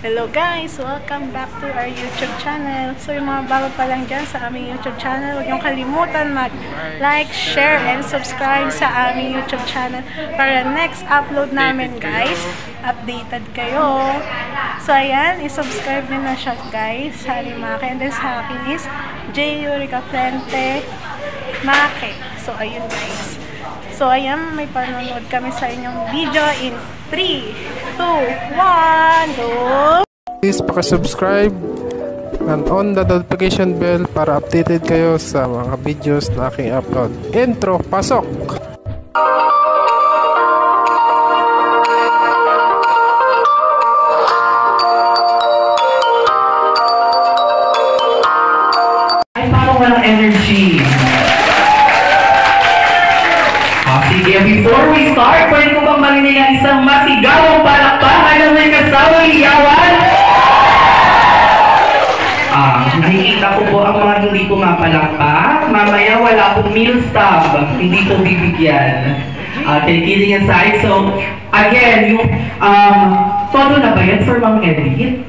Hello guys! Welcome back to our YouTube channel. So yung mga bago pa lang dyan sa aming YouTube channel, huwag niyong kalimutan mag-like, share, and subscribe sa aming YouTube channel para next upload namin guys, updated kayo. So ayan, isubscribe nyo na siya guys sa Make, and then sa akin is J. Yurica Frente Make. So ayun guys. So ayan, may panonood kami sa inyong video in 3, 2, 1, go! Please subscribe and on the notification bell para updated kayo sa mga videos na aking upload. Intro, pasok! Ay, parang walang energy. Sige, before we start, pwede ko bang marinig ang isang masigawang palakpakan na may kasawang iyawan? Nakikita ko po ang mga hindi pumapalakpak. Mamaya wala pong meal stub. Hindi po bibigyan. Okay, kidding aside. So, again, yung todo na ba yan for Ma'am Edith?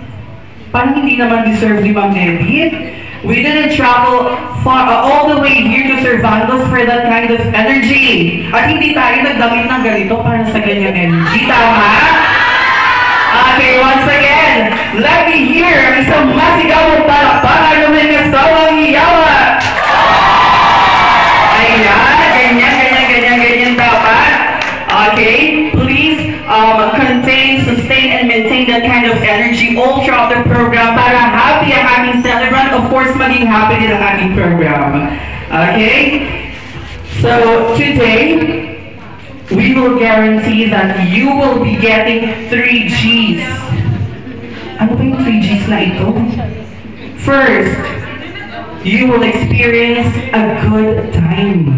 Parang hindi naman deserve ni Ma'am Edith. We didn't travel far, all the way here to Cervantes for that kind of energy. At hindi tayo nagdamit ng ganito para sa ganyang energy. Tama? Okay, once again, let me hear ang isang masigawang palakpakan na may kasawang iyawan. Ayan, ganyan dapat. Okay, please contain, sustain, and maintain that kind of energy all throughout the program para happy ang ating celebrant. Of course, maging happy din ang ating program. Okay? So, today, we will guarantee that you will be getting 3 Gs. Ano ba yung 3 Gs na ito? First, you will experience a good time.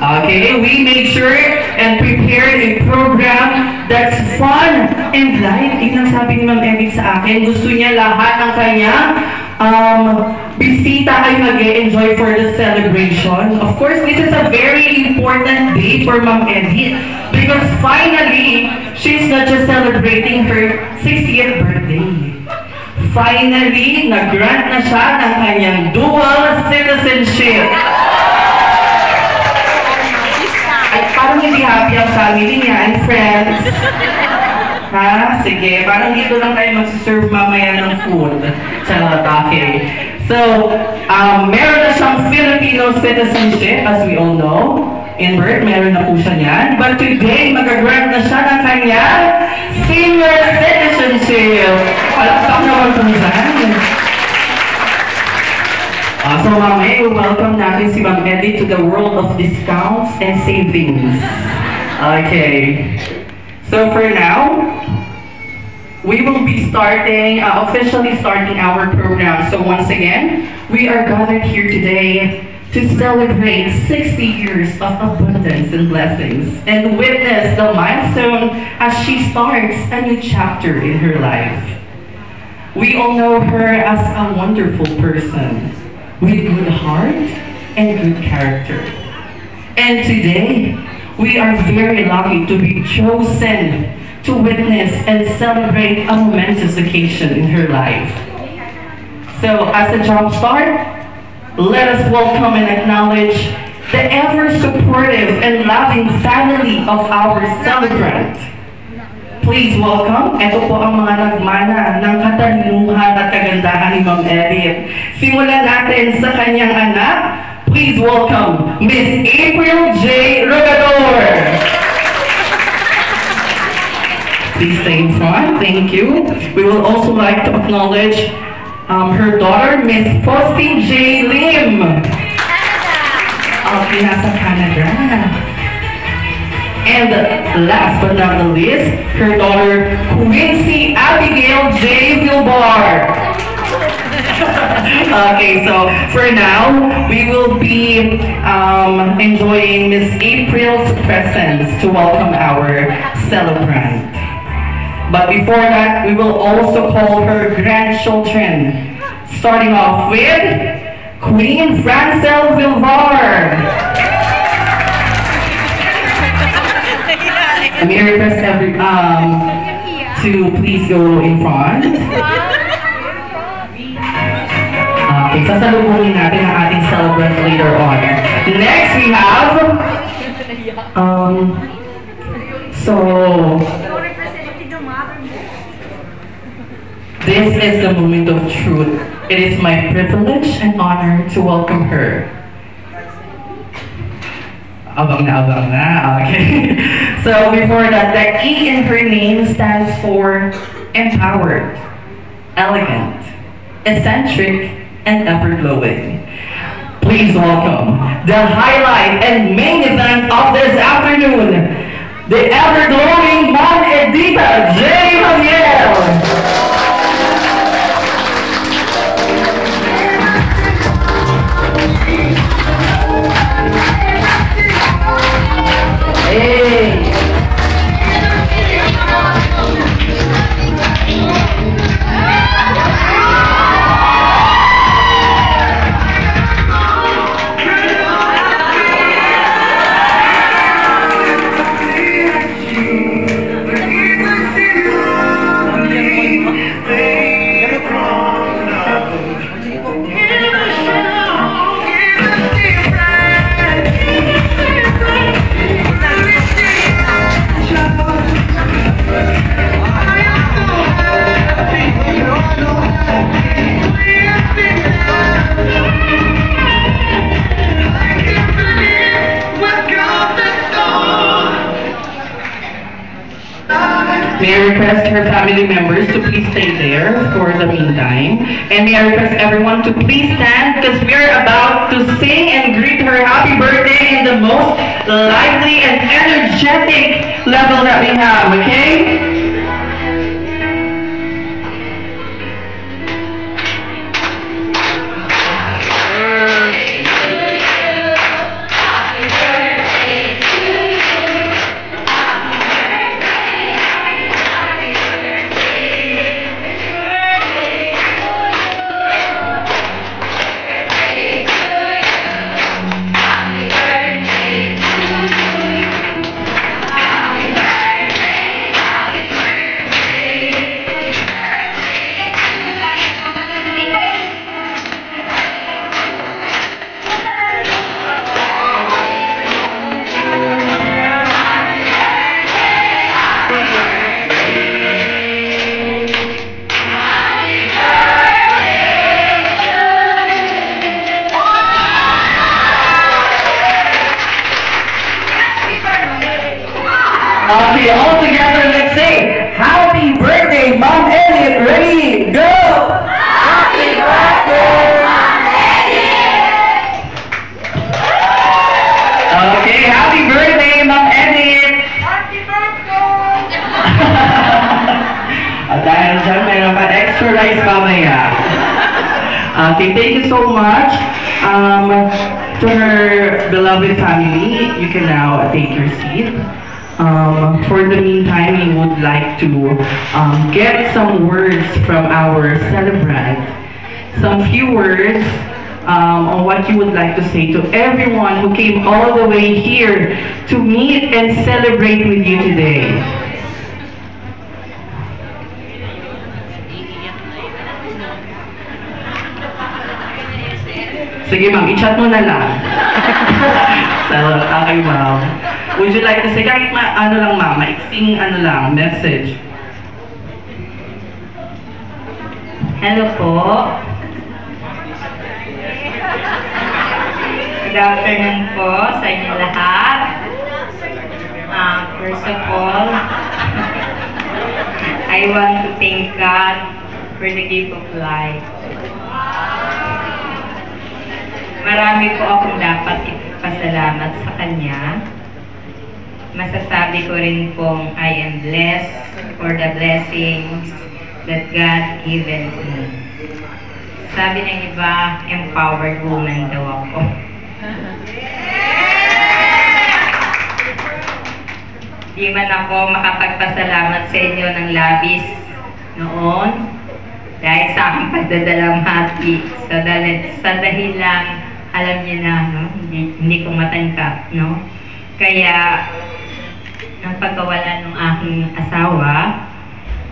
Okay, we made sure and prepared a program that's fun and light. Yung sabi ni Ma'am Edith sa akin, gusto niya lahat ng kanyang bisita ay mag-enjoy for the celebration. Of course, this is a very important day for Ma'am Edith because finally, she's not just celebrating her 60th birthday. Finally, nag-grant na siya ng kanyang dual citizenship. Parang hindi happy ang family niya and friends. Ha? Sige, parang dito lang tayo magsiserve mamaya ng food. Charot, okay. So, meron na siyang Filipino citizenship, as we all know. In birth, meron na po siya niyan. But today, mag-grant na siya ng kanyang senior citizenship. Palakpak naman po dyan. So mamaya, welcome natin si Ma'am Edith to the world of discounts and savings. Okay. So for now, we will be starting, officially starting our program. So once again, we are gathered here today to celebrate 60 years of abundance and blessings and witness the milestone as she starts a new chapter in her life. We all know her as a wonderful person with good heart and good character. And today, we are very lucky to be chosen to witness and celebrate a momentous occasion in her life. So, as a jump start, let us welcome and acknowledge the ever-supportive and loving family of our celebrant. Please welcome, ito po ang mga nagmana ng katalinuhan at kagandahan ni Ma'am Edith. Simulan natin sa kanyang anak. Please welcome Miss April J. Rogador. Please stay in front. Thank you. We will also like to acknowledge her daughter, Miss Faustine J. Lim. Okay, nasa Canada. And last but not the least, her daughter, Quincy Abigail J. Vilbar. Okay, so for now, we will be enjoying Miss April's presence to welcome our celebrant. But before that, we will also call her grandchildren, starting off with Queen Francel Vilvar. Let me request to please go in front. Okay, sasalubungin natin ang ating celebrant later on. Next, we have... This is the moment of truth. It is my privilege and honor to welcome her. Abang na, okay. So before that, the E in her name stands for empowered, elegant, eccentric, and ever-glowing. Please welcome the highlight and main event of this afternoon, the ever-glowing Ma'am Edita J. Javier. May I request her family members to please stay there for the meantime. And may I request everyone to please stand because we are about to sing and greet her happy birthday in the most lively and energetic level that we have, okay? Okay, all together, let's say, happy birthday, Ma'am Elliot. Ready, go! Happy birthday, Ma'am Elliot! Okay, happy birthday, Ma'am Elliot! Happy birthday! At dahil dyan, meron pa extra rice mamaya. Okay, thank you so much. To her beloved family, you can now take your seat. For the meantime, we would like to get some words from our celebrant. Some few words on what you would like to say to everyone who came all the way here to meet and celebrate with you today. Sige ma'am, i-chat mo na lang. So, okay ma'am. Would you like to say, kahit ano lang ma'am, maiksing ano lang, message? Hello po. Good afternoon po sa inyo lahat. First of all, I want to thank God for the gift of life. Marami po akong dapat ipasalamat sa Kanya. Masasabi ko rin pong I am blessed for the blessings that God given to me. Sabi ng iba, empowered woman daw ako. Di man ako makapagpasalamat sa inyo ng labis noon dahil sa aking pagdadalamhati sa dahilan alam niyo na, no? Hindi ko matanggap, no? Kaya ang pagkawalan ng aking asawa,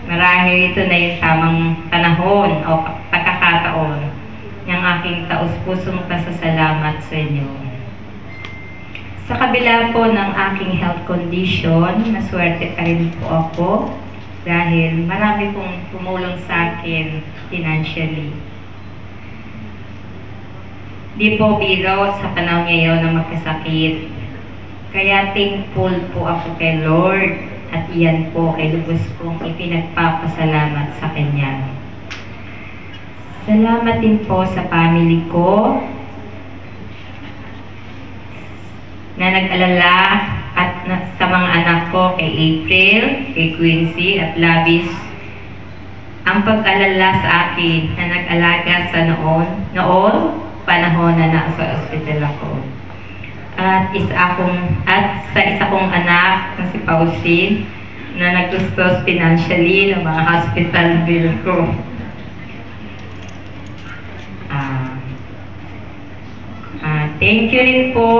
Marahil ito na yung tamang panahon o pagkakataon ng aking taus-pusong pasasalamat sa inyo. Sa kabila po ng aking health condition, maswerte pa rin po ako dahil marami pong tumulong sa akin financially. Di po biro sa panahon ngayon na magkasakit. Kaya thankful po ako kay Lord at iyan po ay lubos kong ipinagpapasalamat sa Kanya. Salamat din po sa family ko na nag-alala at sa mga anak ko kay April, kay Quincy at Labis. Ang pag-alala sa akin na nag-alaga sa noon panahon na nasa ospital ako. At sa isa kong anak na si Pauline na nagtustos financially ng mga hospital bill ko. Thank you rin po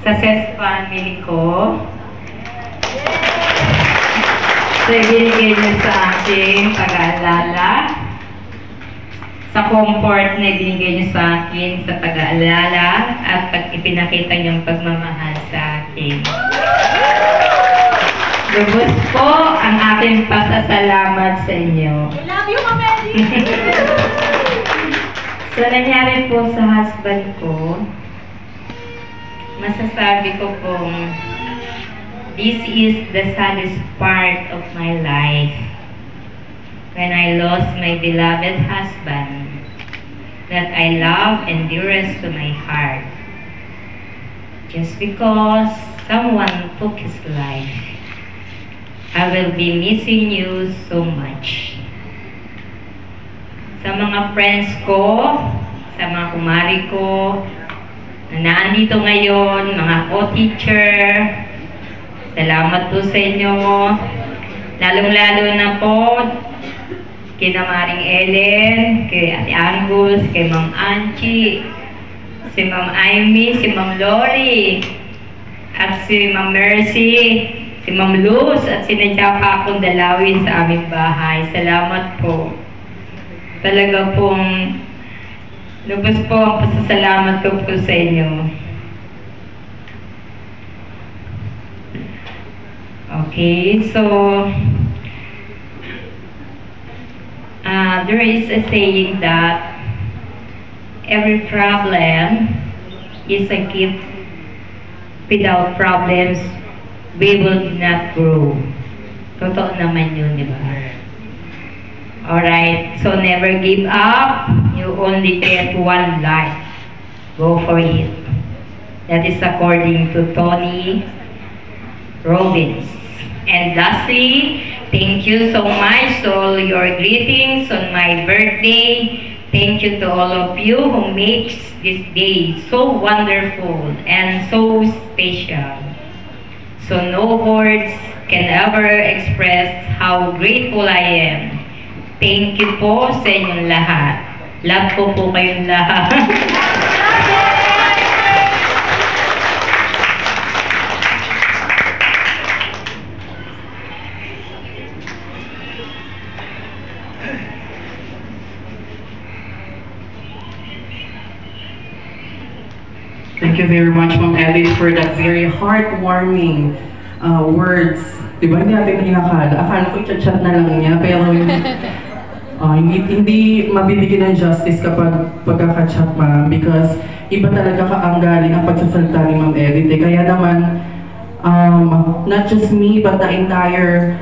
sa SES family ko. Sa ibinigay niyo sa akin pag-aalala. Sa comfort na ibinigay niyo sa akin sa pag-aalala at ipinakita niyong pagmamahal sa akin. Lubos po ang aking pasasalamat sa inyo. I love you, Ma'am Eddie! So, nangyari po sa husband ko, masasabi ko pong this is the saddest part of my life when I lost my beloved husband that I love and dearest to my heart just because someone took his life. I will be missing you so much. Sa mga friends ko, sa mga kumari ko, na naandito ngayon, mga co-teacher, salamat po sa inyo. Lalong-lalo na po, kina Maring Ellen, kay Ate Angus, kay Ma'am Anchi, si Ma'am Amy, si Ma'am Lori, at si Ma'am Mercy, si Ma'am Luz, at sinadya pa akong dalawin sa aming bahay. Salamat po. Talaga pong lubos po ang pasasalamat ko po sa inyo. Okay, so there is a saying that every problem is a gift. Without problems, we will not grow. Totoo naman yun, di ba? Alright, so never give up. You only get one life. Go for it. That is according to Tony Robbins. And lastly, thank you so much to all your greetings on my birthday. Thank you to all of you who makes this day so wonderful and so special. So no words can ever express how grateful I am. Thank you po sa inyong lahat. Love ko po kayong lahat. Thank you very much, Ma'am Edith, for that very heartwarming words. Di ba, hindi natin hinakala. Akala ko i-chat na lang niya, pero hindi mabibigyan ng justice kapag pagkaka-chat, ma'am, because iba talaga ang galing ang pagsasalita ni Ma'am Edith. Kaya naman, not just me, but the entire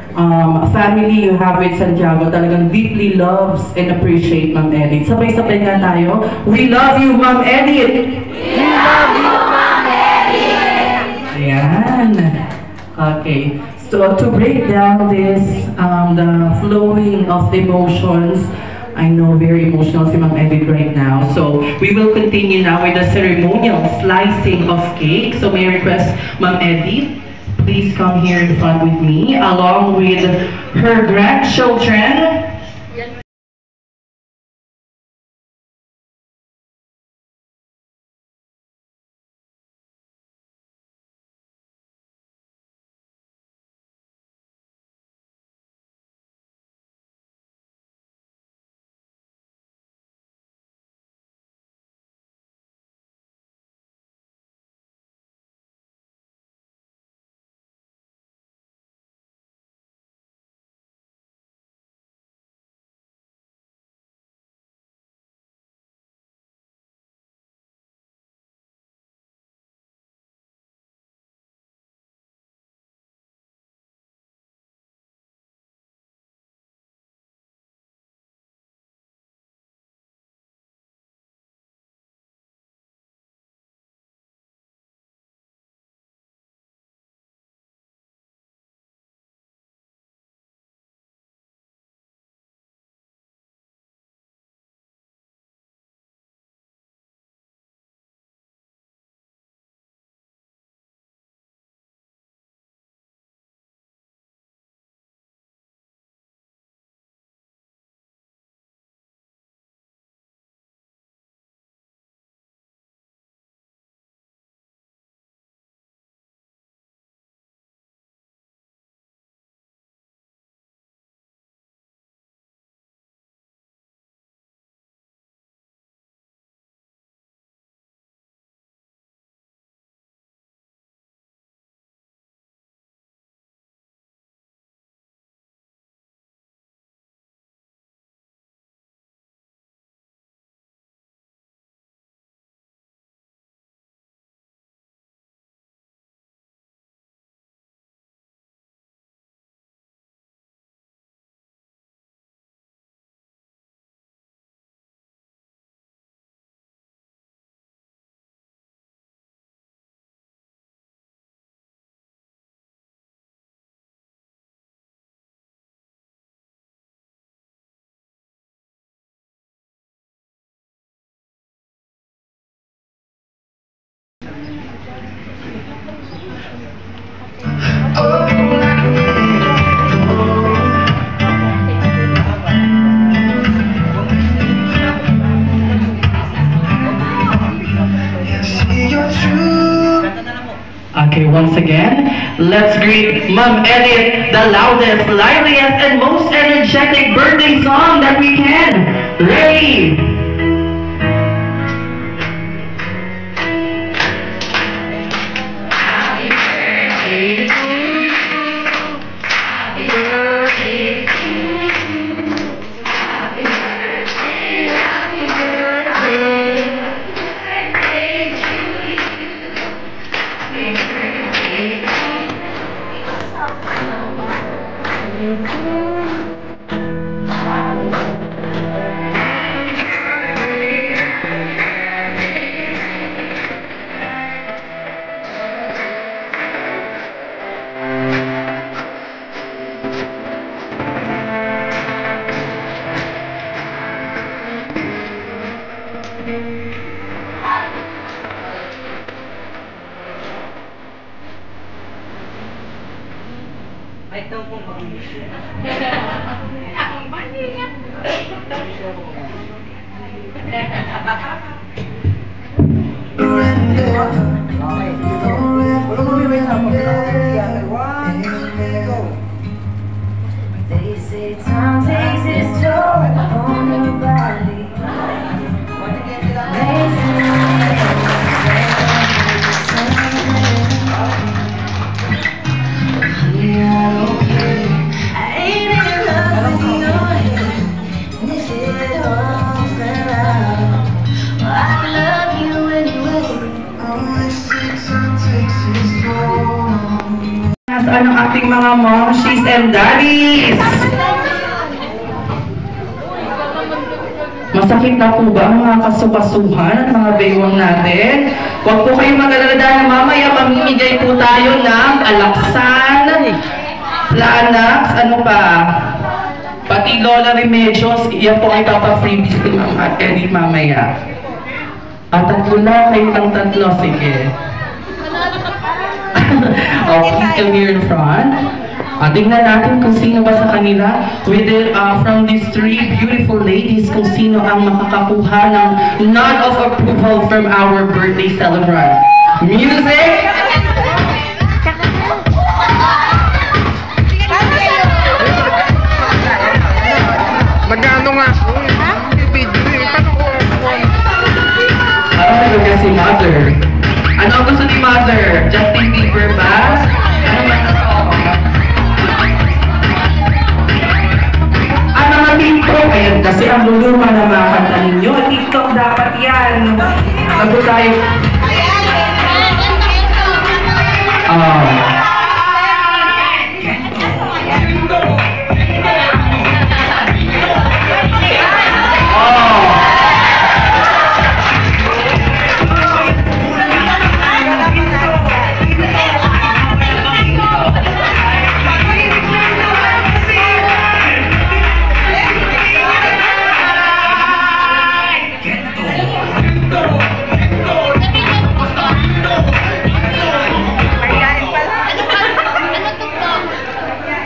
family you have with Santiago talagang deeply loves and appreciate Ma'am Edith. Sabay-sabay nga tayo. We love you, Ma'am Edith! We love you, Ma'am Eddie! Ayan. Okay. So to break down this, the flowing of emotions, I know very emotional si Ma'am Edith right now. So we will continue now with the ceremonial slicing of cake. So may I request Ma'am Edith, please come here in front with me, along with her grandchildren. once again, let's greet Ma'am Edith, the loudest, liveliest, and most energetic birthday song that we can. Ready? They say time takes its toll on your body. Nasaan ang ating mga momshies and daddies? Masakit na po ba ang mga kasukasuhan at mga baywang natin? Huwag po kayong mag-alala dahil mamaya mamimigay po tayo ng alaksan, Planax, ano pa? Pati Lola Remedios, iyan po ay papa-freebies ni Mama at Edith mamaya. At tatlo na, kayo ng tatlo, sige. Oh, please come here in front. Tingnan natin kung sino ba sa kanila. From these three beautiful ladies, kung sino ang makakakuha ng nod of approval from our birthday celebrant. Music! Nag-ano nga? Ano ba si Mother? Ano ang gusto ni Mother? Justin Bieber ba? Ano man na mga TikTok? Ayan, kasi ang luluma na mga kanta ninyo. TikTok dapat yan. Bago tayo.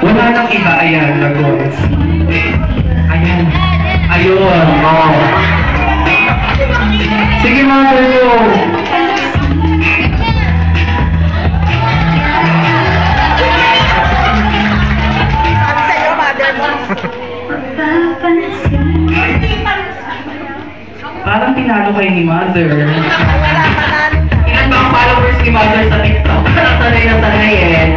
Wala nang iba, ayan, lagos. Ayan. Ayun, oh. Sige mga tuyo. Parang pinalo kayo ni Mother. Ilan ba ang followers ni Mother sa TikTok? Parang sanay na sanay eh.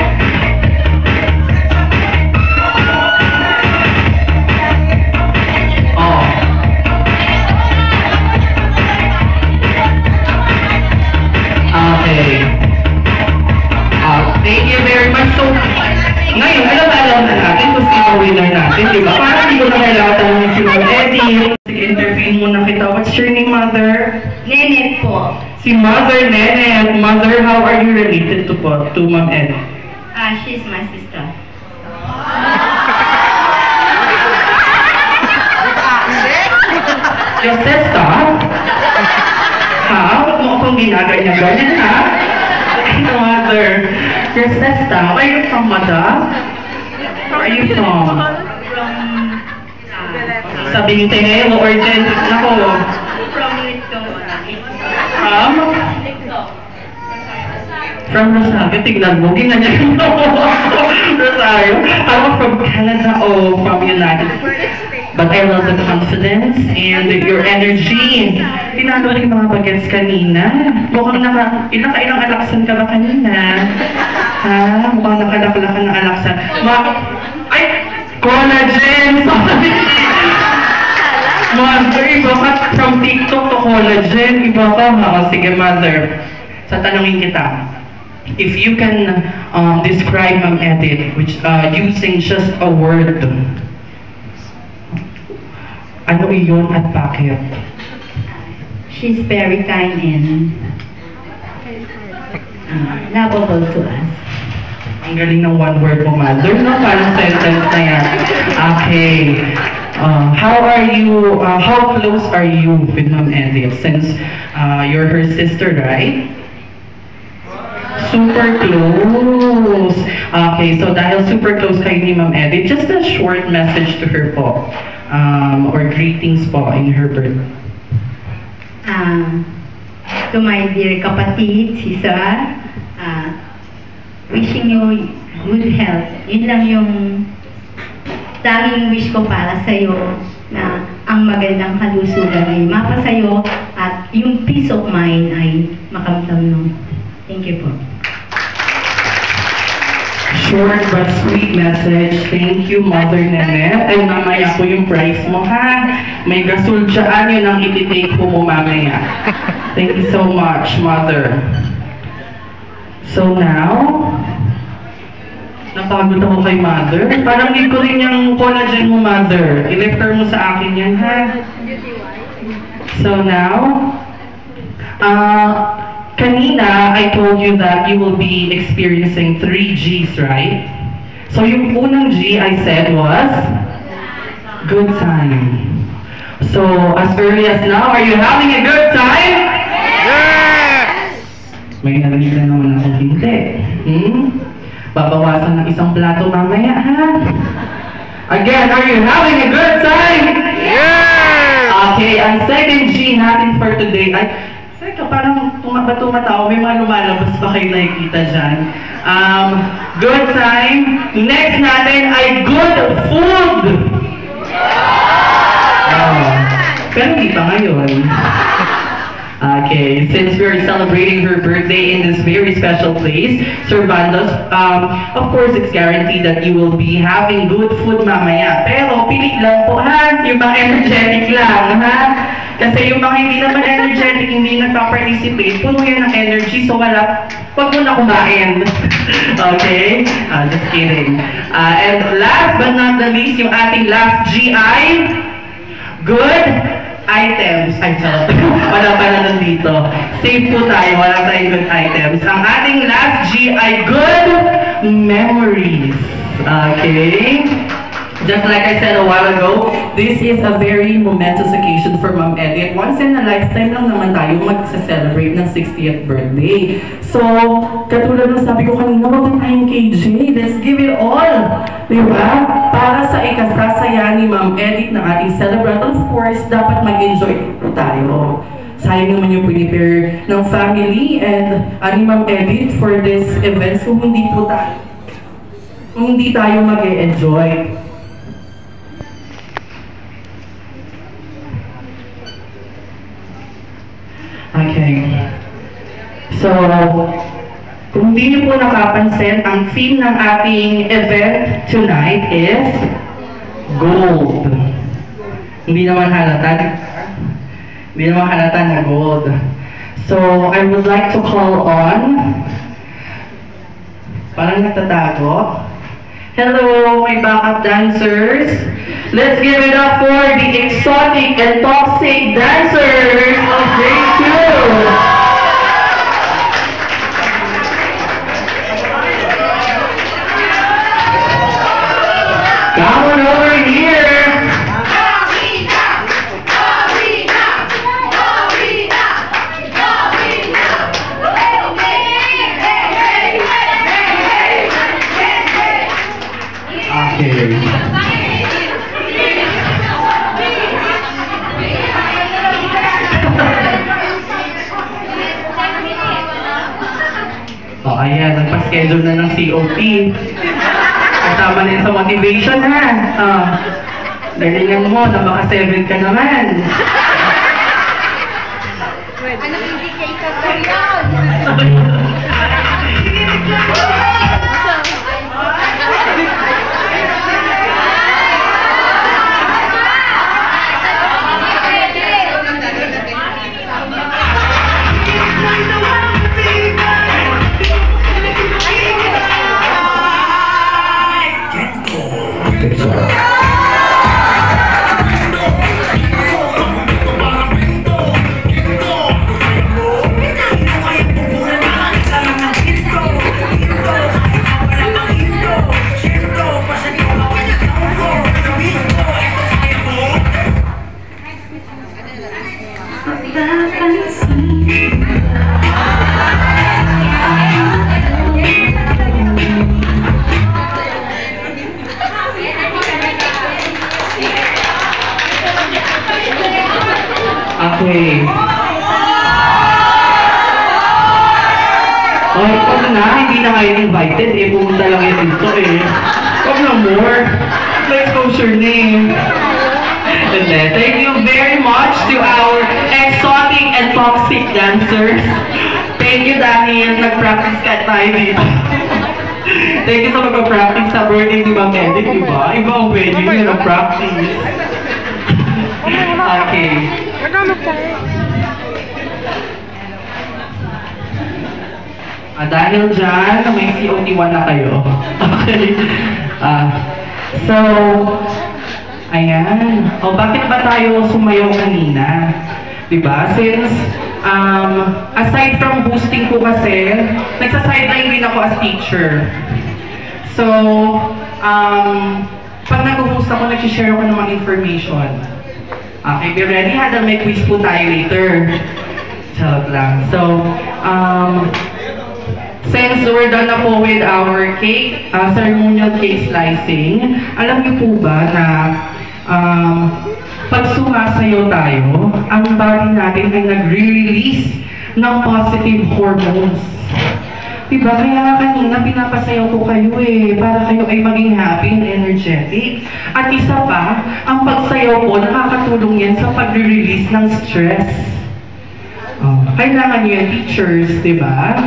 Thank you very much. So, ngayon, alam na natin kung sino winner natin, di ba? Parang hindi ko na kailangan tanongin si Ma'am Eddie. Interview muna kita. What's your name, Mother? Nenet po. Si Mother Nenet. Mother, how are you related to Ma'am Eddie? She's my sister. Your sister? Ha? Huwag mo akong ginaganyan-ganyan, ha? Mother, your sister, where are you from, Mother? Where are you from? Sabi niyo tayo, or Jen, ako. From Litco. From? From Rosario, tignan mo, ginanyan yung Rosario. I'm from Canada o from United States. But I love the confidence and your energy. Tinalo rin mga bagets kanina. Mukhang ilang alaksan ka ba kanina? Ha? Mukhang nakalakla ka ng alaksan. Ay! Collagen! Mother, iba ka from TikTok to collagen. Iba ka ha? Sige, Mother. Sa tanongin kita. If you can describe Ma'am Edith which using just a word, ano iyon at bakit? She's very kind and lovable to us. Ang galing ng one word mo, Mother, no? Parang sentence na yan. Okay. How are you, how close are you with Ma'am Edith? Since you're her sister, right? Super close. Okay, so dahil super close kayo ni Ma'am Edith, just a short message to her po. Or greetings po in her birth. To my dear kapatid, si Sir, wishing you good health. Yun lang yung tanging wish ko para sa'yo, na ang magandang kalusugan ay mapasa'yo at yung peace of mind ay makamdam mo. Thank you po. Short but sweet message. Thank you, Mother Nanette. Ay, mamaya po yung price mo, ha? May gasol dyan, yun ang ititake ko mo mamaya. Thank you so much, Mother. So now, napagod ako kay Mother. Parang need ko rin yung collagen mo, Mother. I-refer mo sa akin yan, ha? So now, kanina, I told you that you will be experiencing 3 G's, right? So yung unang G I said was good time. So as early as now, are you having a good time? Yes! May narinig na naman ako hindi. Babawasan ng isang plato mamaya, ha? Again, are you having a good time? Yes! Okay, ang second G natin for today ay parang tumatawa, may mga lumalabas pa kayo nakikita dyan. Good time. Next natin ay good food. Pero hindi pa ngayon. Okay, since we're celebrating her birthday in this very special place, Servandos, of course, it's guaranteed that you will be having good food mamaya. Pero pili lang po, ha? Yung mga energetic lang, ha? Kasi yung mga hindi naman energetic, hindi nagpa-participate, puno yan ng energy, so wag mo na kumain. Okay? Just kidding. And last but not the least, yung ating last GI, good items. Ay, charot. Wala pa na nandito. Safe po tayo, wala tayong good items. Ang ating last GI, good memories. Okay? Just like I said a while ago, this is a very momentous occasion for Ma'am Edith. Once in a lifetime lang naman tayo mag-celebrate ng 60th birthday. So, katulad ng sabi ko kanina, wag na tayong KJ. Let's give it all. Diba? Para sa ikasasaya ni Ma'am Edith ng ating celebrant, of course, dapat mag-enjoy po tayo. Sayang naman yung prepare ng family and ni Ma'am Edith for this event kung hindi tayo mag-enjoy. Okay. So, kung hindi niyo po nakapansin, ang theme ng ating event tonight is gold. Hindi naman halata na gold. So, I would like to call on, parang nagtatago. Hello, my backup dancers. Let's give it up for the exotic and toxic dancers of grade 2. Come on over here. Ayan, nagpa-schedule na ng COT. Kasama na yun sa motivation, ha? Galingan mo na baka 7 ka naman. Ano hindi ka ikagawin? Okay. Oh, pag na, hindi na kayo invited eh. Pumunta lang yun dito eh. Huwag na more. Let's post your name. And then, thank you very much to our exotic and toxic dancers. Thank you dahil nag-practice ka tayo dito. Thank you sa mag-practice sa birthday ni Ma'am Edith, diba? Iba ang venue yun ang practice. Okay. Dahil dyan, may COT1 na kayo. Okay. So, ayan. O, bakit ba tayo sumayaw kanina? Diba? Since, aside from boosting ko kasi, nagsa-sideline din ako as teacher. So, pag nag-host ako, nag-share ako ng mga information. Okay, be ready? Hadal may quiz po tayo later. Charot lang. So, since we're done na po with our cake, ceremonial cake slicing, alam niyo po ba na pag sumasayaw tayo, ang body natin ay nagre-release ng positive hormones. Diba? Kaya nga kanina pinapasayaw ko kayo eh, para kayo ay maging happy and energetic. At isa pa, ang pagsayaw ko, nakakatulong yan sa pagre-release ng stress. Kailangan nyo yan, teachers, diba?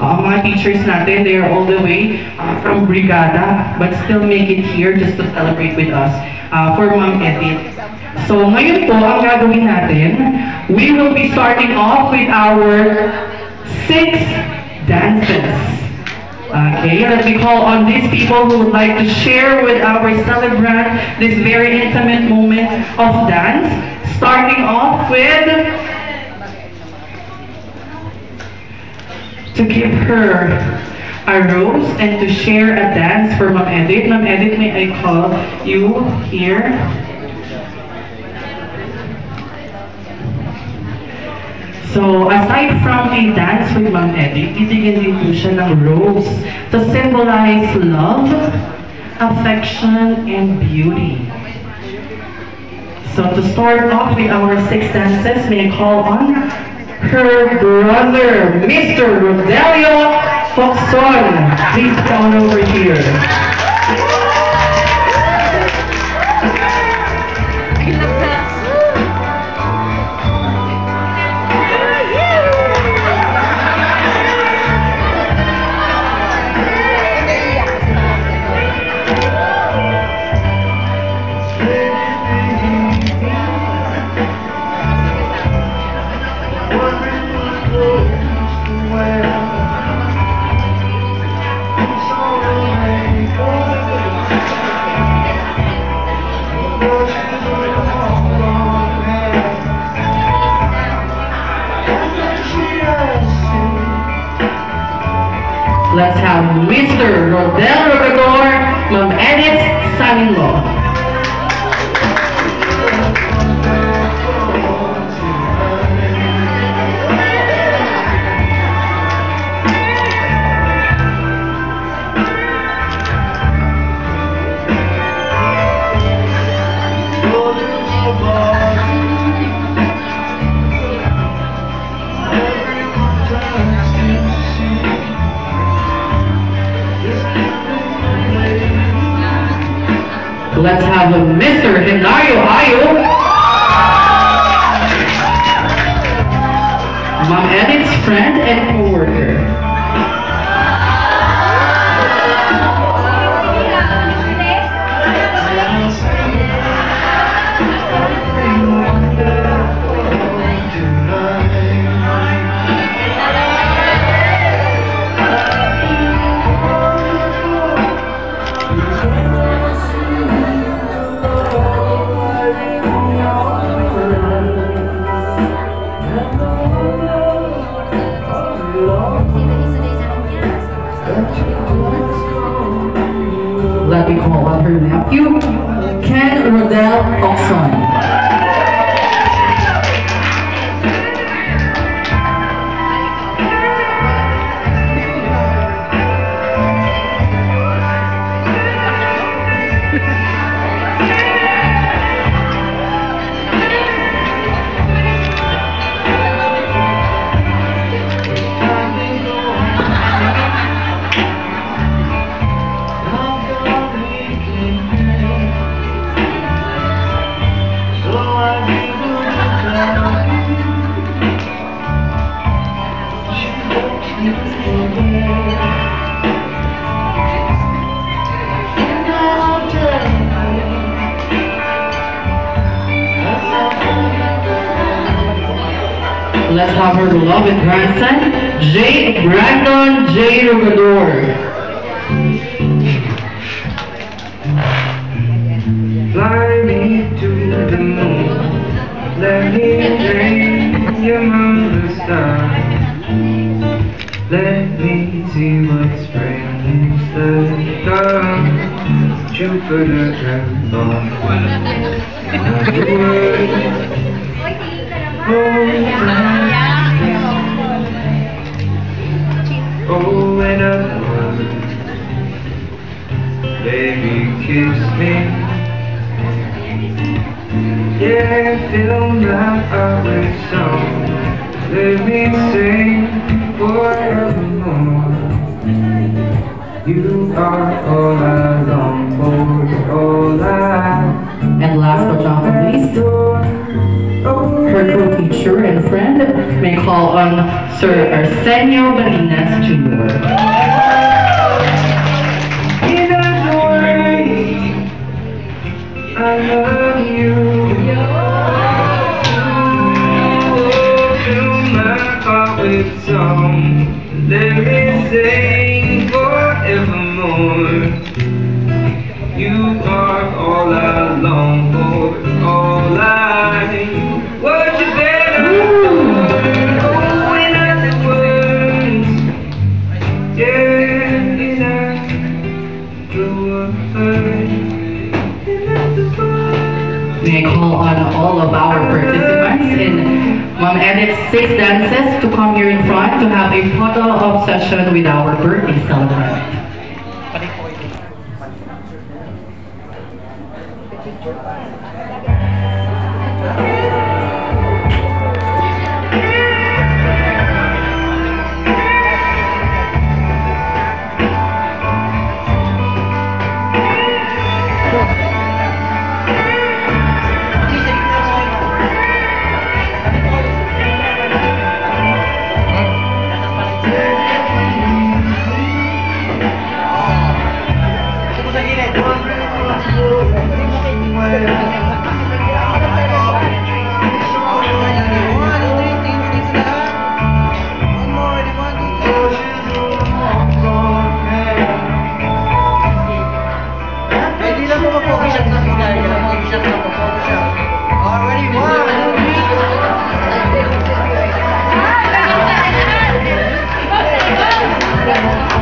Ang mga teachers natin, they are all the way from Brigada, but still make it here just to celebrate with us for Ma'am Edith. So ngayon po, ang gagawin natin, we will be starting off with our 6 dances. Okay, let me call on these people who would like to share with our celebrant this very intimate moment of dance. Starting off with, to give her a rose and to share a dance for Ma'am Edith. Ma'am Edith, may I call you here? So, aside from a dance with Ma'am Edith, bibigyan din po siya ng rose to symbolize love, affection, and beauty. So, to start off with our 6 dances, may I call on her brother, Mr. Rodelio Foxon. Please come over here. Let's have Mr. Rodel Rodegor, Ma'am Edith's son-in-law. Let's have Mr. Hilario Ayo. Mom Edith's friend and co-worker. Let me call out her nephew, Ken Rodell Oxon. Let's have our beloved grandson, J. Brandon J. Rugador. Fly me to the moon, let me dream among the stars. Let me see what spring is like, Jupiter and Mars. Oh, in other words, baby, kiss me. Yeah, fill my heart with song. Let me sing forevermore. You are all I long for, all I. And last but not the least, her co-teacher and friend, may call on Sir Arsenio Balinas Jr. In other words, I love you. Fill my heart with song. Let me sing forevermore. You are all I long for, all I. What you better do? Oh, in other words, yeah, in other words. May I call on all of our participants in Mom Edith's 6 dances to come here in front to have a photo op session with our birthday celebrant.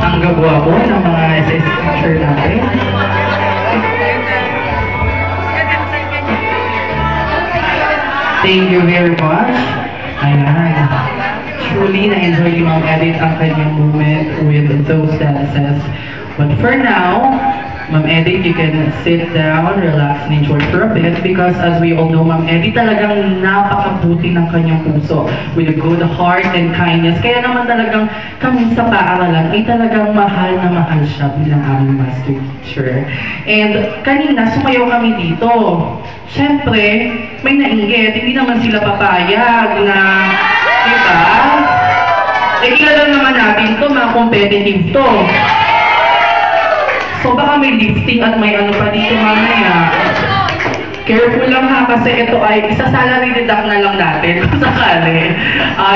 Ang gagwapo ng mga SS teacher natin. Thank you very much. Ayan. Truly na-enjoy yung Mom Edith ang kanyang moment with those dances. But for now, Ma'am Edith, you can sit down, relax, and enjoy for a bit because as we all know, Ma'am Edith talagang napakabuti ng kanyang puso with a good heart and kindness. Kaya naman talagang kami sa paaralan ay talagang mahal na mahal siya bilang aming master teacher. And kanina, sumayaw kami dito. Siyempre, may nainggit. Hindi naman sila papayag na, di ba? Eh, kilala naman natin to, mga competitive to. So baka may lifting at may ano pa dito mamaya. Careful lang ha, kasi ito ay isa-salary deduct na lang natin kung sakali.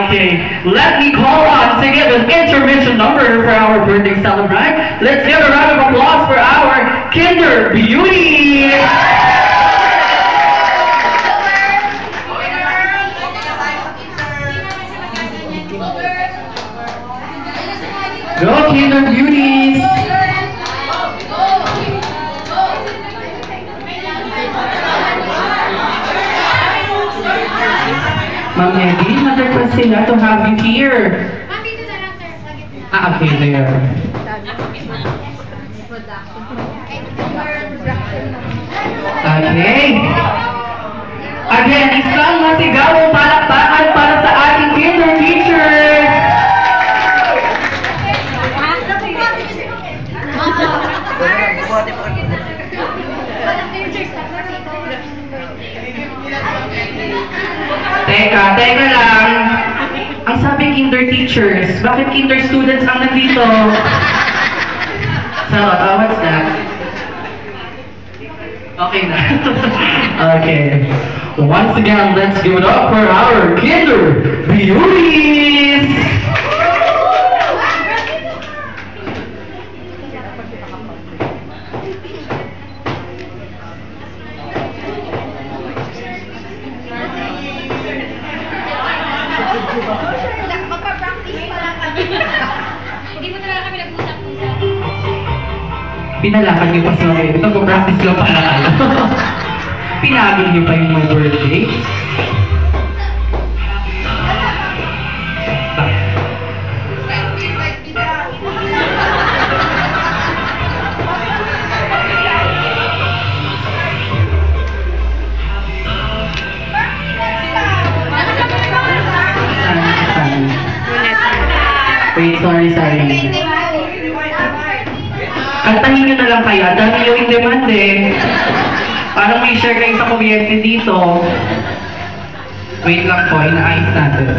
Okay, let me call on to give an intermission number for our birthday celebrant. Let's give a round of applause for our Kinder Beauty! Go Kinder Beauties! Ma'am Eddie, nag-request sila to have you here. Ah, okay, there. Okay. Again, isang masigawang palakpakan para sa ating kinder teachers. Teka lang. Ang sabi kinder teachers, bakit kinder students ang nandito? So, what's that? Okay na. Okay. Once again, let's give it up for our Kinder Beauties! Magpa-practice pa lang kami. Hindi mo talaga kami nag-usap-usap. Pinalakad niyo pa sa akin. Ito, practice lang pala kayo. Pinagod niyo pa yung my birthday. Wait, sorry. Kantahin nyo na lang kaya, dami yung in demand eh. Parang may share kayo sa kuryente dito. Wait lang po, inaayos natin.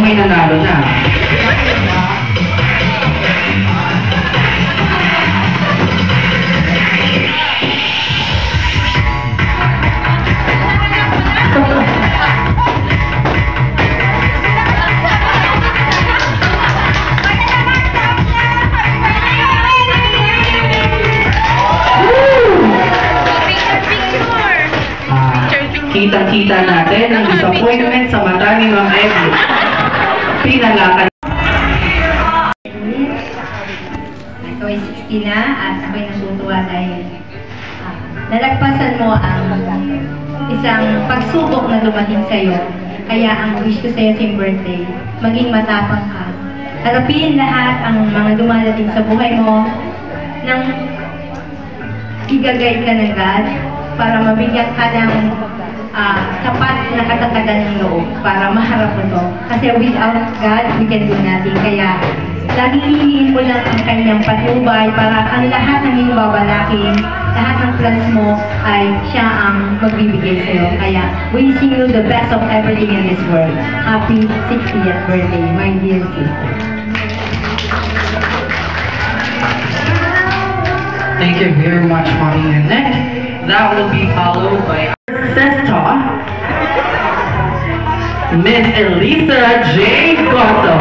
may nanalo na. Kita-kita natin ang disappointment sa mata ni Ma'am Evelyn. Pinalakan. Ito ay 60 na at ako'y natutuwa dahil nalagpasan mo ang isang pagsubok na dumating sa'yo. Kaya ang wish ko sa'yo sa birthday, maging matapang ka. Harapin lahat ang mga dumadating sa buhay mo nang igagay ka ng God para mabigyan ka ng sapat na katatagan ng loob para maharap mo to. Kasi without God, we can do nothing. Kaya laging hihingin mo lang ang kanyang patnubay para ang lahat ng iyong babalakin, lahat ng plans mo ay siya ang magbibigay sa'yo. Kaya wishing you the best of everything in this world. Happy 60th birthday, my dear sister. Thank you very much, Mommy. And next, that will be followed by our sister, Miss Elisa J. Goto.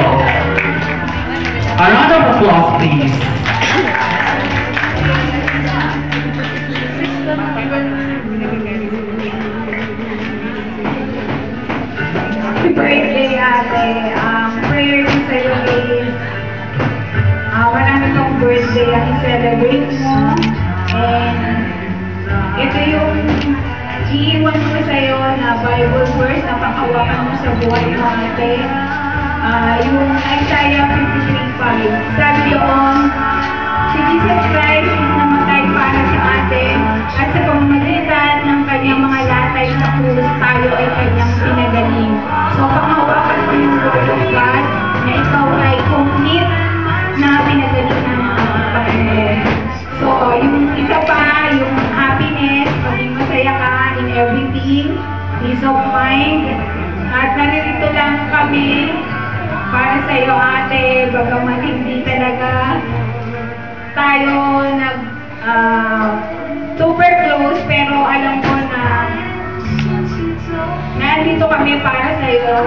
A round of applause, please. Happy birthday, ate. Prayer ko sa'yo is marami kong birthday ang i-celebrate mo. And ito yung iiwan ko sa'yo na Bible verse na pakawakan mo sa buhay mo, ate. Yung Isaiah 53:5. Sabi doon, si Jesus Christ is namatay para sa atin at sa pamamagitan ng kanyang mga latay sa krus, tayo ay kanyang pinagaling. So, panghawakan mo yung word of God na ikaw ay complete na pinagaling ng Panginoon. So, yung isa pa, yung happiness, maging masaya ka in everything, peace of mind, at naririto lang kami para sa iyo, ate, bagaman hindi talaga tayo super close, pero alam ko na nandito kami para sa iyo.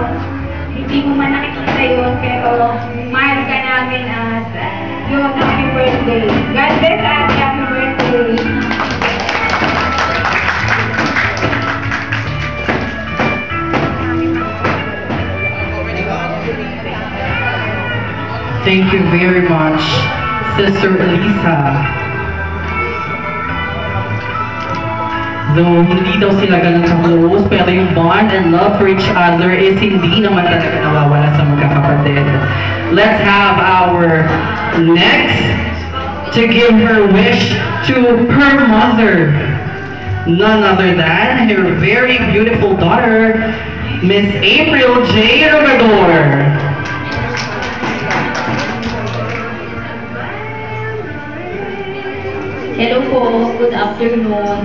Hindi mo man nakikita yun, pero mahal ka namin at yun, happy birthday. God bless, ate, happy birthday. Thank you very much, Sister Elisa. Though hindi daw sila ganun ka-close, pero yung bond and love for each other is hindi naman talaga nawawala sa magkakapatid. Let's have our next to give her wish to her mother. None other than her very beautiful daughter, Miss April J. Rogador. Hello po, good afternoon.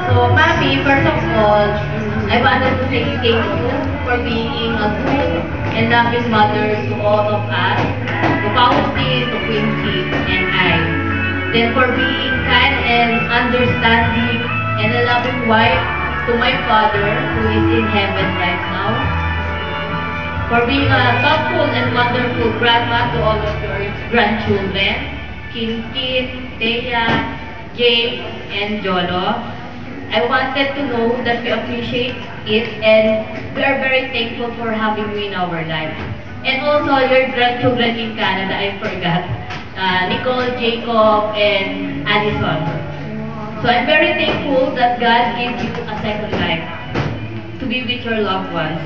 So, Mami, first of all, I wanted to say thank you for being a good and loving mother to all of us, to Faustin, to Quincy, and I. Then for being kind and understanding and a loving wife to my father who is in heaven right now. For being a thoughtful and wonderful grandma to all of your grandchildren, Kinkin, Thea, James, and Jolo. I wanted to know that we appreciate it and we are very thankful for having you in our lives. And also your grandchildren in Canada, I forgot. Nicole, Jacob, and Addison. So I'm very thankful that God gave you a second life to be with your loved ones.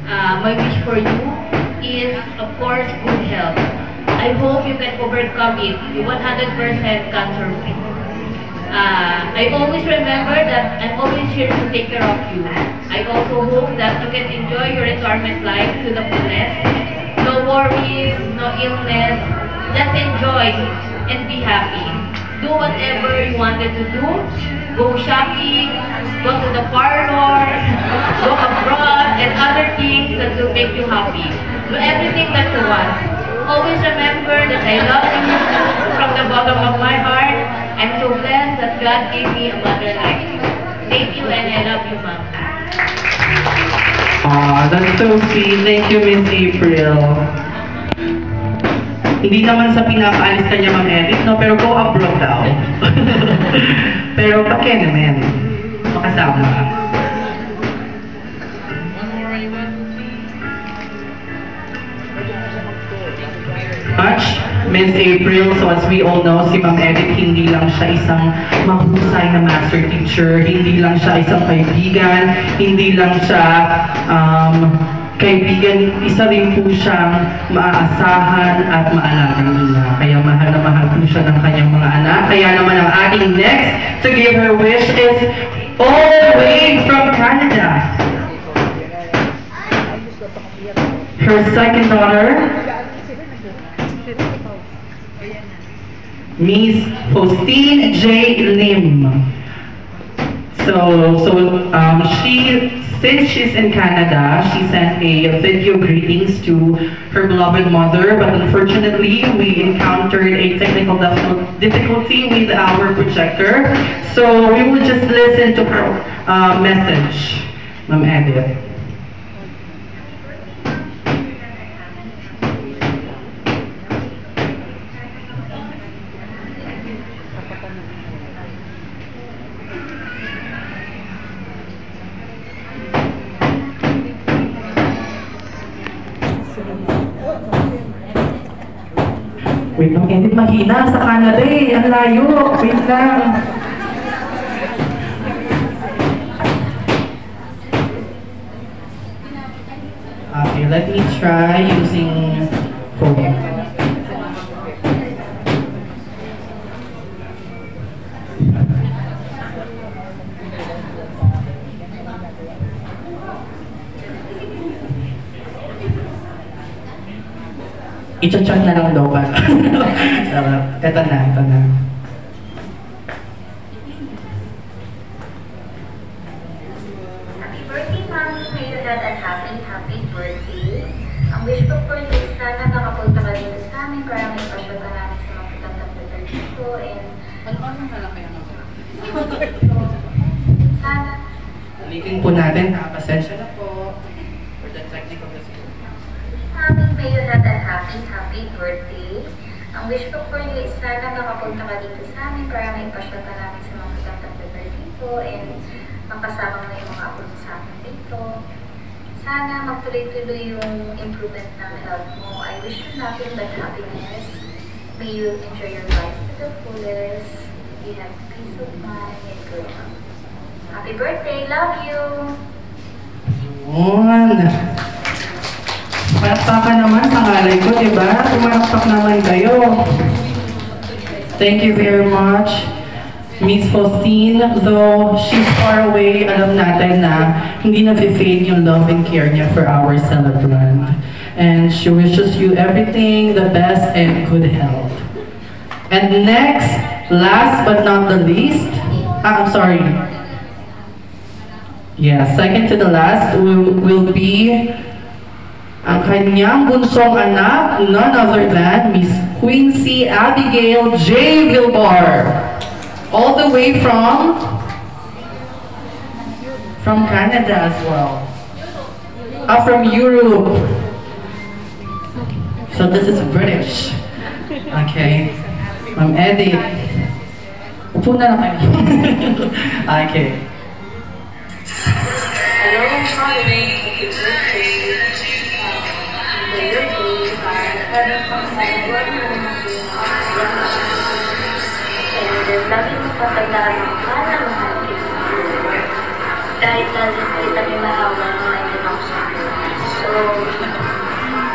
My wish for you is, of course, good health. I hope you can overcome it, the 100% cancer free. I always remember that I'm always here to take care of you. I also hope that you can enjoy your retirement life to the fullest. No worries, no illness, just enjoy and be happy. Do whatever you wanted to do. Go shopping, go to the parlor, go abroad, and other things that will make you happy. Do everything that you want. Always remember that I love you from the bottom of my heart. I'm so blessed that God gave me a mother like you. Thank you and I love you, Mom. Aw, that's so sweet. Thank you, Miss April. Hindi naman sa pinapaalis ka niya, Ma'am Edith, no? Pero go abroad daw. Pero pake naman. Makasama ka. Much, Miss April. So as we all know, si Ma'am Edith, hindi lang siya isang mahusay na master teacher, hindi lang siya isang kaibigan, hindi lang siya kaibigan, isa rin po siyang maaasahan at maalagang ina. Kaya mahal na mahal po siya ng kanyang mga anak. Kaya naman ang ating next to give her wish is all the way from Canada. Her second daughter, Miss Faustine J. Lim. Since she's in Canada, she sent a video greetings to her beloved mother, but unfortunately, we encountered a technical difficulty with our projector. So we will just listen to her message, Ma'am Edith. Wait lang, Edith, mahina sa Canada eh. Ang layo. Wait lang. Okay, let me try using phone. I-chat na lang daw ba? Sarap. Ito na, ito na. Happy birthday, Mommy. May you have a happy birthday. Ang wish ko for you, sana makapunta ka dito sa amin para may pasyal ka namin sa mga putang dito. And sana. Ulitin po natin, pasensya na po for the technical difficulty. Mommy, may you have a happy birthday. Ang wish ko for you is sana makapunta ka dito sa amin para may pasyal ka namin sa mga putang dito. And makasama mo yung mga apo sa amin dito. Sana magtuloy-tuloy yung improvement ng health mo. I wish you nothing but happiness. May you enjoy your life to the fullest. You have peace of mind and good health. Happy birthday! Love you! Yun! Palakpakan naman sa ngalay ko, diba? Tumalakpak naman kayo. Thank you very much, Miss Faustine. Though she's far away, alam natin na hindi na-fade yung love and care niya for our celebrant. And she wishes you everything, the best, and good health. And next, last but not the least, I'm sorry. Yeah, second to the last will be ang kanyang bunsong anak, none other than Miss Quincy Abigail J. Vilbar. All the way from Canada as well. From Europe. So this is British. Okay. Ma'am Edith. Upo na lang kayo. Okay. Hello, Mommy. Happy birthday. Lagi mo patandaan mo para mahal kita. Dahil kita may mahawa na nandiyan ako sa akin. So,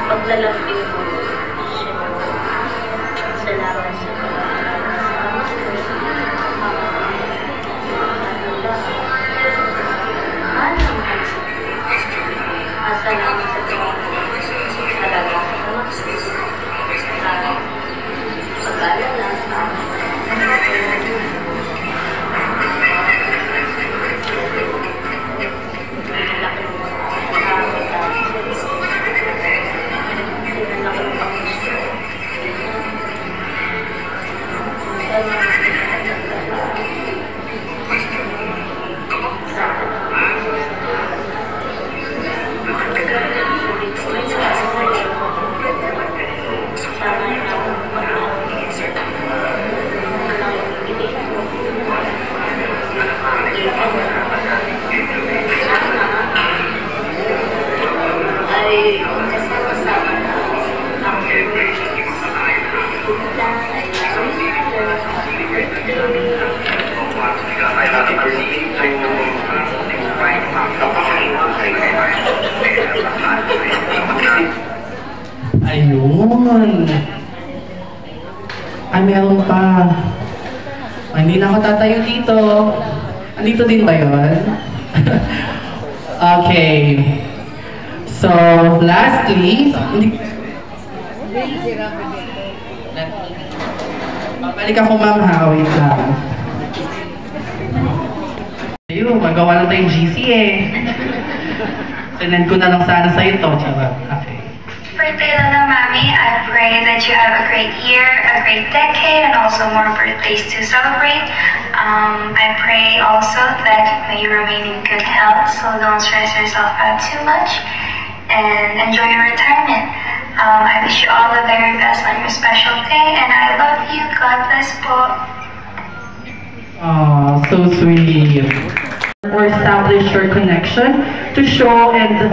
paglalambing mo, salamat sa pag-salamat ko. Salamat sa talaga sa mga pag-alala sa Ayun. Ay, meron pa. Ay, hindi na ako tatayo dito. Andito din ba yun? Okay. So, lastly, babalik ako, ma'am, ha? Wait lang. Ayun, magawa lang tayong GC eh. Sinend ko na lang sana sa'yo to. Charot. Okay. Birthday, Lola Mami, I pray that you have a great year, a great decade, and also more birthdays to celebrate. I pray also that may you remain in good health, so don't stress yourself out too much, and enjoy your retirement. I wish you all the very best on your special day, and I love you. God bless po. Oh, so sweet. Or establish your connection to show and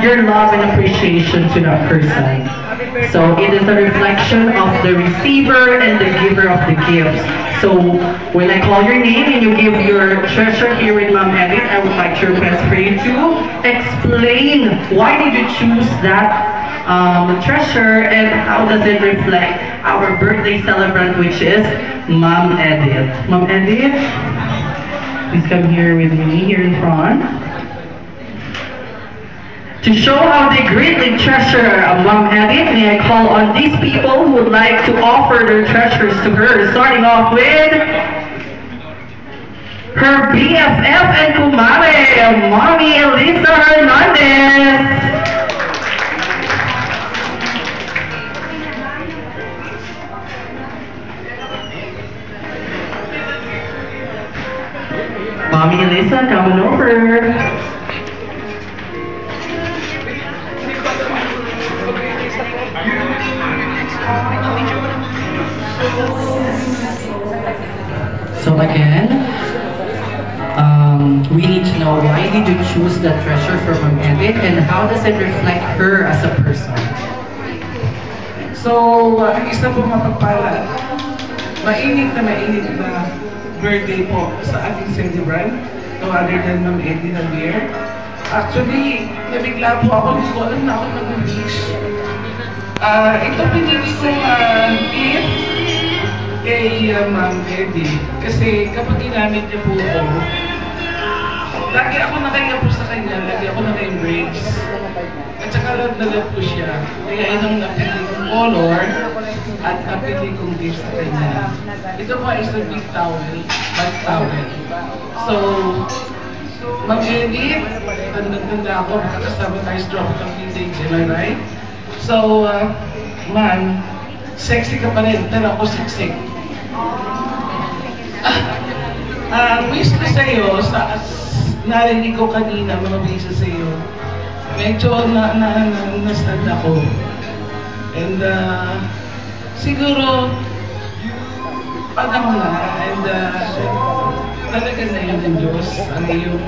your love and appreciation to that person. So it is a reflection of the receiver and the giver of the gifts. So when I call your name and you give your treasure here with Ma'am Edith, I would like to request for you to explain why did you choose that treasure and how does it reflect our birthday celebrant, which is Ma'am Edith. Ma'am Edith, please come here with me here in front. To show how they greatly treasure Ma'am Edith, may I call on these people who would like to offer their treasures to her, starting off with her BFF and kumare, Mommy Elisa Hernandez. Mommy Elisa, coming over. So again, we need to know why did you choose that treasure for Ma'am Edith and how does it reflect her as a person? So, isa po mapagpala, mainit na birthday po sa ating celebrant, no other than Ma'am Edith Javier. Actually, nabigla po ako, hindi ko alam na ako mag-wish. Ito pinili kong gift kay Ma'am Edith kasi kapag ginamit niya po ako, lagi ako nakaya po sa kanya, lagi ako naka-embrace. At saka love po siya. Kaya yun ang napili kong color at napili kong gift sa kanya. Ito po is a big towel, bag towel. So, Ma'am Edith, tanda ako, makakasama tayo sa drop of vintage, am I right? So, ma'am, sexy ka pa rin, pero ako siksik. Wish ko sa'yo, narinig ko kanina, mga bisa sa'yo, medyo na-stand ako. And siguro, pag ako na, and talaga na yun ng Diyos, ang iyong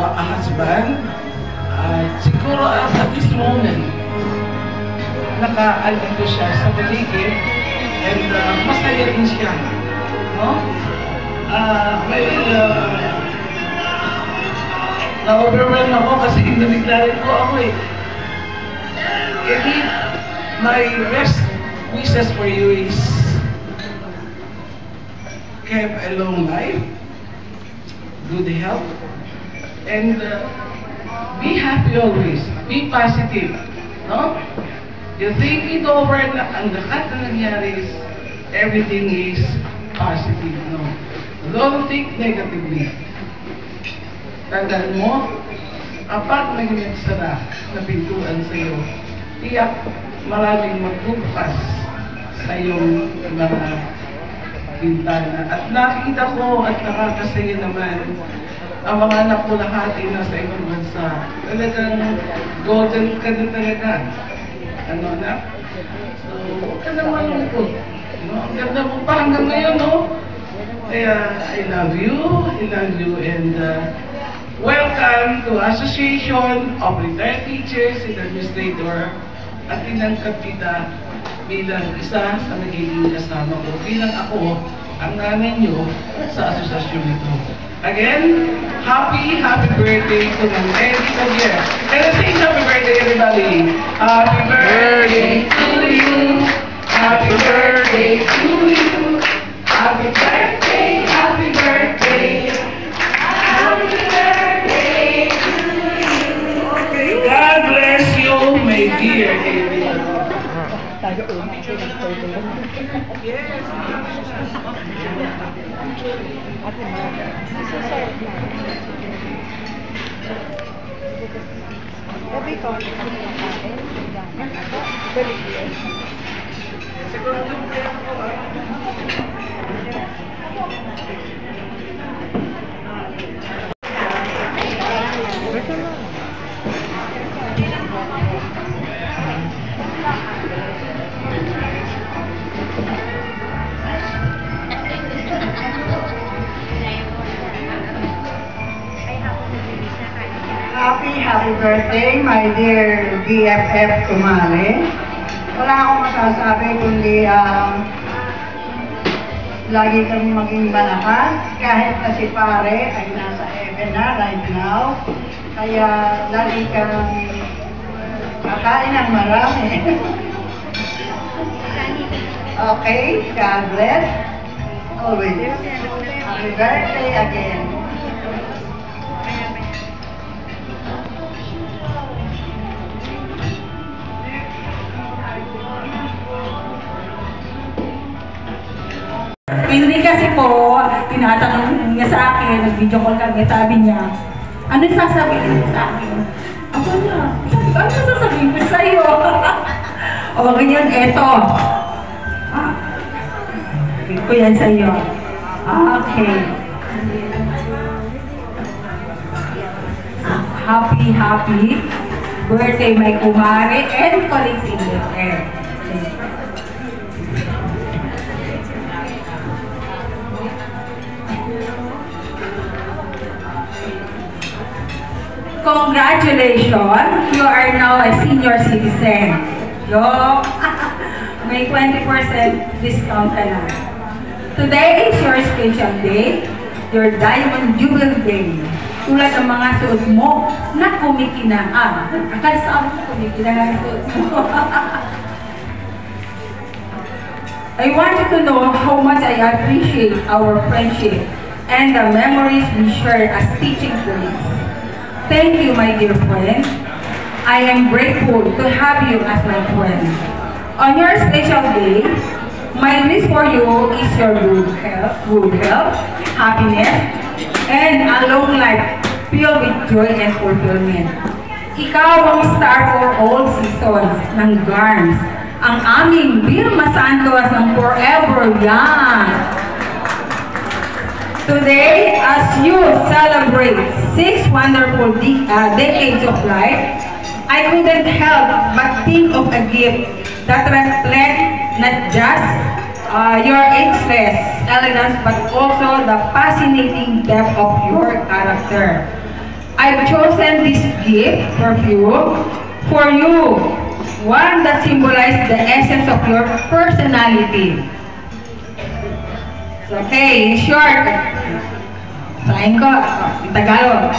husband, siguro at this moment, naka-alito siya sa paligid, and masaya rin siya, no? Na-overwhelm ako kasi nabiglarin ko ako eh. Edith, my best wishes for you is keep a long life, good health, and be happy always. Be positive, no? You think it over na ang lahat na nangyari is everything is positive, no? Don't think negatively. Tandaan mo, kapag may nagsara na pintuan sa iyo, tiyak maraming magbubukas sa iyong mga bintana. At nakita ko at nakakasaya naman ang mga anak ko lahat ay nasa ibang bansa. Talagang golden ka na talaga. Ano na? So, huwag ka na malungkot. No? Ang ganda mo pa hanggang ngayon, no? Kaya, I love you, and welcome to Association of Retired Teachers and Administrator at tinangkap kita bilang isa sa magiging kasama ko, bilang ako ang nanay nyo sa asosasyon nito. Again, happy birthday to Ma'am Eddie Javier. And sing happy birthday, everybody. Happy birthday to you. Happy birthday to you. Happy birthday, happy birthday. Happy birthday to you. God bless you, my dear Eddie. Happy birthday, my dear BFF Kumare. Wala akong masasabi kundi lagi kami maging malakas kahit na si pare ay nasa heaven na right now. Kaya lagi kang kakain ng marami. Okay, God bless. Always. Happy birthday again. Hindi kasi po, tinatanong niya sa akin, nag-video call kami, sabi niya, ano sasabihin mo sa akin? Ako na, ano sasabihin ko sa'yo? O ganyan, eto. Sabihin ko yan sa'yo. Okay. Happy birthday, my kumare and colleagues in the air. Congratulations! You are now a senior citizen. Yo! May 20% discount ka na. Today is your special day, your Diamond Jubilee Day. Tulad ng mga suot mo na kumikinaan. Akala sa ako kumikinaan ang suot mo. I want you to know how much I appreciate our friendship and the memories we share as teaching colleagues. Thank you, my dear friend. I am grateful to have you as my friend. On your special day, my wish for you is your good health, happiness, and a long life filled with joy and fulfillment. Ikaw ang star for all seasons ng GARMS, ang aming Vilma Santos ng Forever Young. Today, as you celebrate 6 wonderful decades of life, I couldn't help but think of a gift that reflects not just your ageless elegance, but also the fascinating depth of your character. I've chosen this gift for you, one that symbolizes the essence of your personality. Okay, in short, sahin ko, in Tagalog.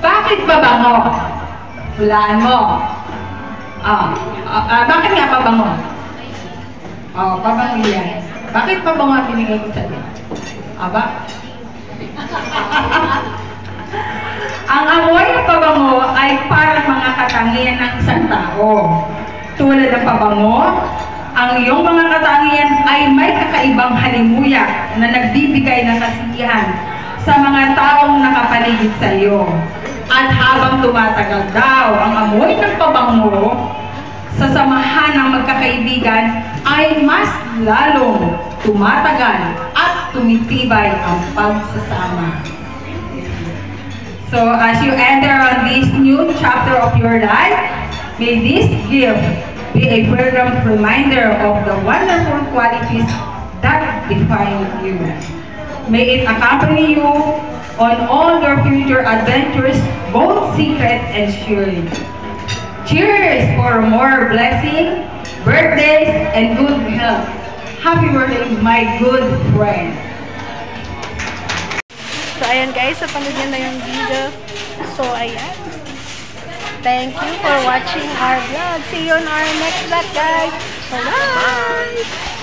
Bakit babango? Hulaan mo. Bakit nga pabango? Pabango yan. Bakit pabango ang binigay ko sa'yo? Aba? Ang amoy ng pabango ay parang mga katangian ng isang tao. Tulad ng pabango, ang iyong mga katangian ay may kakaibang halimuyak na nagbibigay ng kasiyahan sa mga taong nakapaligid sa iyo. At habang tumatagal daw ang amoy ng pabango sa samahan ng magkakaibigan, ay mas lalong tumatagal at tumitibay ang pagsasama. So as you enter on this new chapter of your life, may this gift be a fragrant reminder of the wonderful qualities that define you. May it accompany you on all your future adventures, both secret and shared. Cheers for more blessings, birthdays, and good health. Happy birthday, my good friend. ayan guys, napanood nyo na yung video. So, ayan. Thank you for watching our vlog. See you on our next vlog, guys. Bye-bye!